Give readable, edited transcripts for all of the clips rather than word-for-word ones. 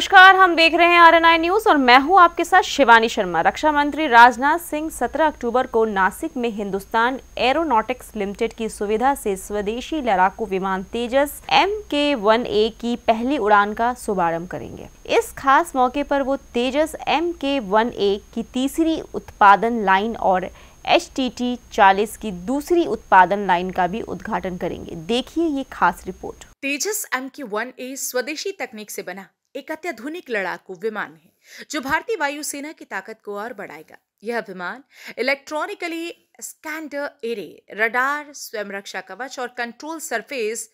नमस्कार, हम देख रहे हैं RNI न्यूज और मैं हूं आपके साथ शिवानी शर्मा। रक्षा मंत्री राजनाथ सिंह 17 अक्टूबर को नासिक में हिंदुस्तान एरोनॉटिक्स लिमिटेड की सुविधा से स्वदेशी लड़ाकू विमान तेजस MK-1A की पहली उड़ान का शुभारंभ करेंगे। इस खास मौके पर वो तेजस MK-1A की तीसरी उत्पादन लाइन और HTT-40 की दूसरी उत्पादन लाइन का भी उद्घाटन करेंगे। देखिए ये खास रिपोर्ट। तेजस MK-1A स्वदेशी तकनीक से बना एक अत्याधुनिक लड़ाकू विमान है जो भारतीय वायुसेना की ताकत को और बढ़ाएगा। यह विमान इलेक्ट्रॉनिकली स्कैंडर एरे, रडार, स्वयं रक्षा कवच और कंट्रोल सरफेस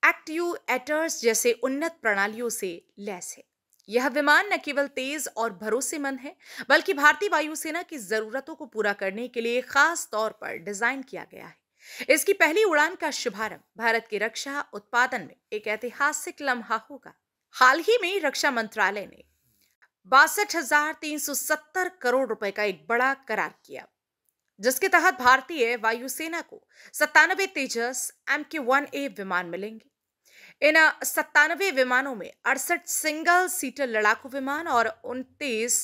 एक्ट्यूएटर्स जैसे उन्नत प्रणालियों से लैस है। यह विमान न केवल तेज और भरोसेमंद है बल्कि भारतीय वायुसेना की जरूरतों को पूरा करने के लिए खास तौर पर डिजाइन किया गया है। इसकी पहली उड़ान का शुभारंभ भारत के रक्षा उत्पादन में एक ऐतिहासिक लम्हा होगा। हाल ही में रक्षा मंत्रालय ने 62,370 करोड़ रुपए का एक बड़ा करार किया, जिसके तहत भारतीय वायुसेना को 97 तेजस MK-1A विमान मिलेंगे। इन 97 विमानों में 68 सिंगल सीटर लड़ाकू विमान और 29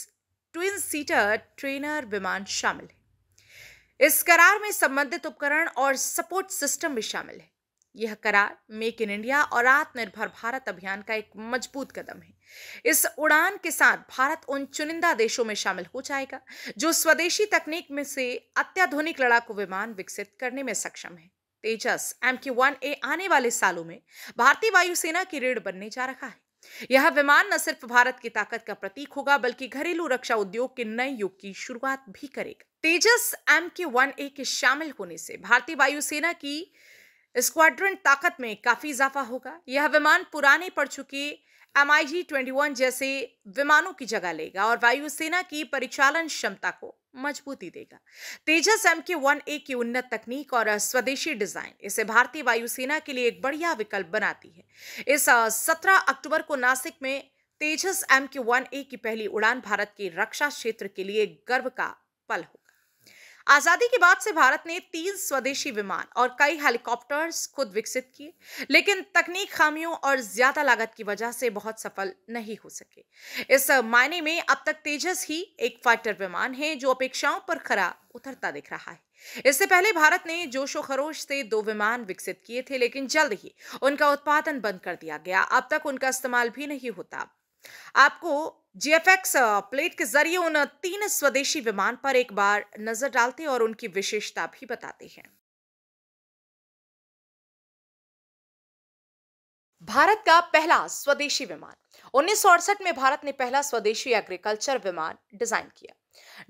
ट्विन सीटर ट्रेनर विमान शामिल है। इस करार में संबंधित उपकरण और सपोर्ट सिस्टम भी शामिल है। यह करार मेक इन इंडिया और आत्मनिर्भर भारत अभियान का एक मजबूत कदम है। इस उड़ान के साथ भारत उन चुनिंदा देशों में शामिल हो जाएगा जो स्वदेशी तकनीक में से अत्याधुनिक लड़ाकू विमान विकसित करने में सक्षम है। तेजस MK-1A आने वाले सालों में भारतीय वायुसेना की रीढ़ बनने जा रहा है। यह विमान न सिर्फ भारत की ताकत का प्रतीक होगा बल्कि घरेलू रक्षा उद्योग के नए युग की शुरुआत भी करेगा। तेजस MK-1A के शामिल होने से भारतीय वायुसेना की स्क्वाड्रन ताकत में काफी इजाफा होगा। यह विमान पुराने पड़ चुके MiG-21 जैसे विमानों की जगह लेगा और वायुसेना की परिचालन क्षमता को मजबूती देगा। तेजस MK-1A की उन्नत तकनीक और स्वदेशी डिजाइन इसे भारतीय वायुसेना के लिए एक बढ़िया विकल्प बनाती है। इस 17 अक्टूबर को नासिक में तेजस MK-1A की पहली उड़ान भारत के रक्षा क्षेत्र के लिए गर्व का पल होगा। आजादी के बाद से भारत ने 3 स्वदेशी विमान और कई हेलीकॉप्टर्स खुद विकसित किए, लेकिन तकनीक खामियों और ज्यादा लागत की वजह से बहुत सफल नहीं हो सके। इस मायने में अब तक तेजस ही एक फाइटर विमान है जो अपेक्षाओं पर खरा उतरता दिख रहा है। इससे पहले भारत ने जोशो खरोश से 2 विमान विकसित किए थे, लेकिन जल्द ही उनका उत्पादन बंद कर दिया गया। अब तक उनका इस्तेमाल भी नहीं होता। आपको GFX प्लेट के जरिए उन 3 स्वदेशी विमान पर एक बार नजर डालते और उनकी विशेषता भी बताते हैं। भारत का पहला स्वदेशी विमान 1968 में भारत ने पहला स्वदेशी एग्रीकल्चर विमान डिजाइन किया।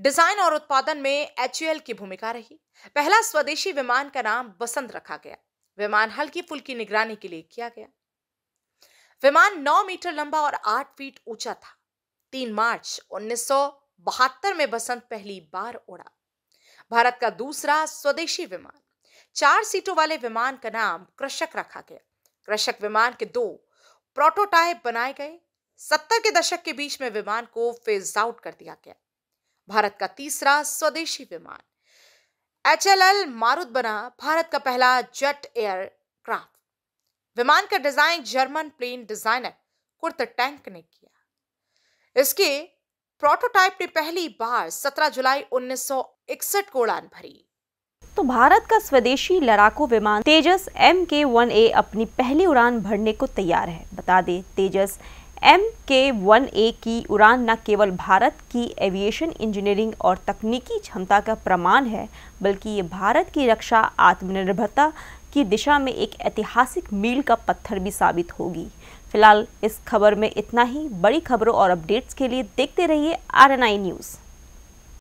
डिजाइन और उत्पादन में HAL की भूमिका रही। पहला स्वदेशी विमान का नाम बसंत रखा गया। विमान हल्की फुल्की निगरानी के लिए किया गया। विमान 9 मीटर लंबा और 8 फीट ऊंचा था। 3 मार्च 1972 में बसंत पहली बार उड़ा। भारत का दूसरा स्वदेशी विमान 4 सीटों वाले विमान का नाम कृषक रखा गया। कृषक विमान के 2 प्रोटोटाइप बनाए गए। 70 के दशक के बीच में विमान को फेज आउट कर दिया गया। भारत का तीसरा स्वदेशी विमान HLL मारुत बना भारत का पहला जेट एयरक्राफ्ट। विमान का design German plane designer Kurt Tank ने किया। इसके प्रोटोटाइप ने पहली बार 17 जुलाई 1961 को उड़ान भरी। तो भारत का स्वदेशी लड़ाकू विमान तेजस MK-1A अपनी पहली उड़ान भरने को तैयार है। बता दें, तेजस MK-1A की उड़ान न केवल भारत की एविएशन इंजीनियरिंग और तकनीकी क्षमता का प्रमाण है, बल्कि ये भारत की रक्षा आत्मनिर्भरता की दिशा में एक ऐतिहासिक मील का पत्थर भी साबित होगी। फिलहाल इस खबर में इतना ही। बड़ी खबरों और अपडेट्स के लिए देखते रहिए RNI न्यूज़।